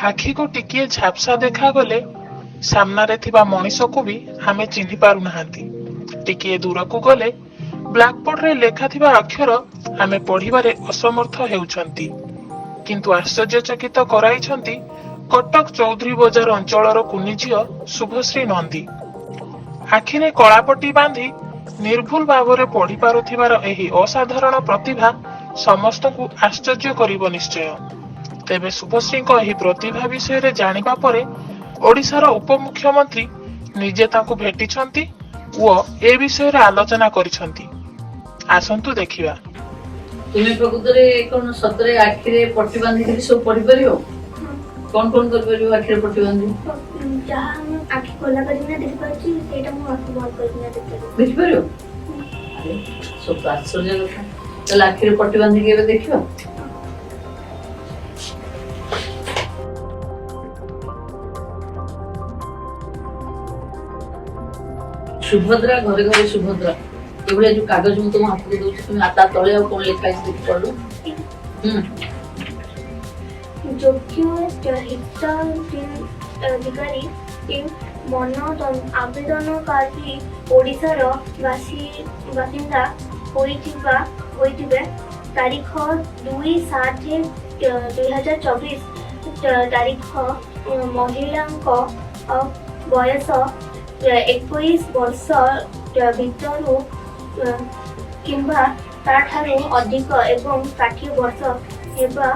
आखि को टिकिए झापसा देखागले सामनारे थिबा मनीषको भी आमे चिन्हि पारु नाहांती। टिकिए दूरकू गले ब्लैकबोर्ड रे लेखा थिबा अक्षर आमे पढ़िबारे असमर्थ हेउछंती। किंतु आश्चर्यचकित कराइछंती कटक चौधरी बजार अंचलर कुनी झियो शुभश्री नंदी। आखिरे कलापट्टी बांधी निर्भुल भावरे पढ़ी पारुथिबार एही असाधारण प्रतिभा समस्तकू आश्चर्य करिब निश्चय। तेबे शुभश्रीको एही प्रतिभा विषय जानिबा परे ओडिशार उपमुख्यमंत्री निजे तांकू भेटिछंती ओ ए विषय आलोचना करिछंती। आसंतु देखिबा। तुमे प्रकृतरे कोन सतरे आखिरे पट्टी बांधी के सब पढ़ी परियो? कोन कोन कर परियो आखिरे पट्टी बांधी? जहां हम आखि खोला करिना देख पाछि सेटा मु आखि बंद करिना देख परियो। अरे सब आश्चर्य कथा। चल आखिरे पट्टी बांधी के देखियो। सुभद्रा घरे घरे सुभद्रा एभले जो कागज मु तुम हाथ को दउछ तुम आता तळे आ कोन लिखा है देख पड़ो। योग्य हिताधिकारी आवेदनकारी ओडिशार बासिंदा होइथिबे तारीख 2/7/2024 तारीख महिलांको बयस 21 वर्ष भितरु किंबा ताठारु अधिक एवं 60 वर्ष हेबा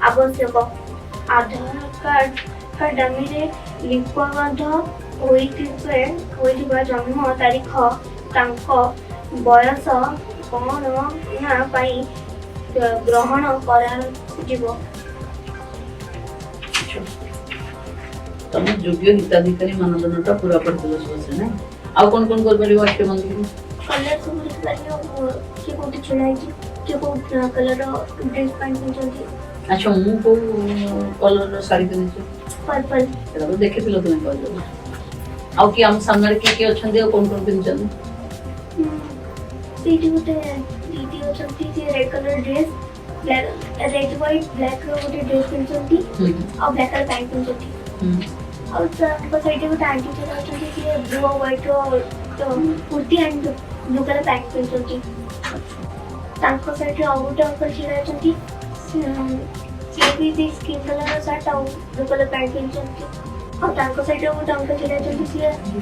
आवश्यक। आधार कार्ड डामिरे लिपिबद्ध होइथिबा जन्म तारीख तांको बयस गणना पाई ग्रहण कराजिबो। तुम योग्य हिताधिकारी मानदंडटा पूरा पड़तलो सबसे ना। आ कोन कोन कर परियो आखिरे बांधी? कलर को परियो के कोटी चुनाइची के को कलर ड्रेस पैंट पिनचंती। अच्छा मु को कलर साड़ी पिनछु पर्पल एटा तो देखिथिलो तुमे कहलो। आ कि हम सामने के अछंदी आ कोन कोन पिनचंदी? दीदी गोटे दीदी अछंती जे red colour dress red white black रो गोटे ड्रेस पिनचंती आ ब्लैक कलर पैंट पिनचंती। और तो साइड में आंटी चला चुकी थी ब्लू और व्हाइट और kurti and blue colour pant पिनचंती। तांको साइड रे और गोटे अंकल चला चुकी ये भी स्किन कलर शर्ट और ब्लू कलर पैंट पिनचंती। और तांको साइड रे गोटे अंकल चला चुकी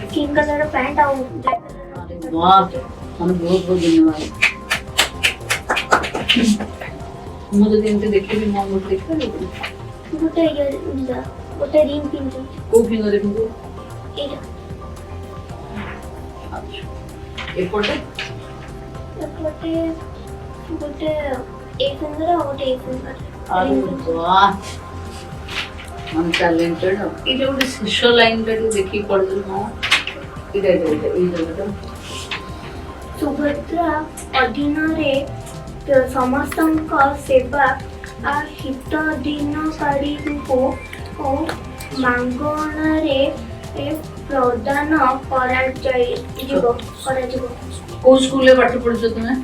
स्किन कलर पैंट और ब्लैक कलर। वाह मन बहुत बहुत धन्यवाद। मुझे दिन ते देखि भी मन बहुत देखा गोटे रिंग पिनचंती। को फिंगर पिनचो एटा अच्छा एपोटे गोटे एक फिंगर और गोटे एक फिंगर। अरे वाह हम टैलेंटेड हो। ये जो सोशल लाइन पे देखि पड़ दो हां इधर इधर सुभद्रा अधीन रे समस्तक सेवा आ हिताधिकारी को मांगणारे प्रदान कराजिबो। को स्कूल में पाठ पढ़ছো तुम्हें?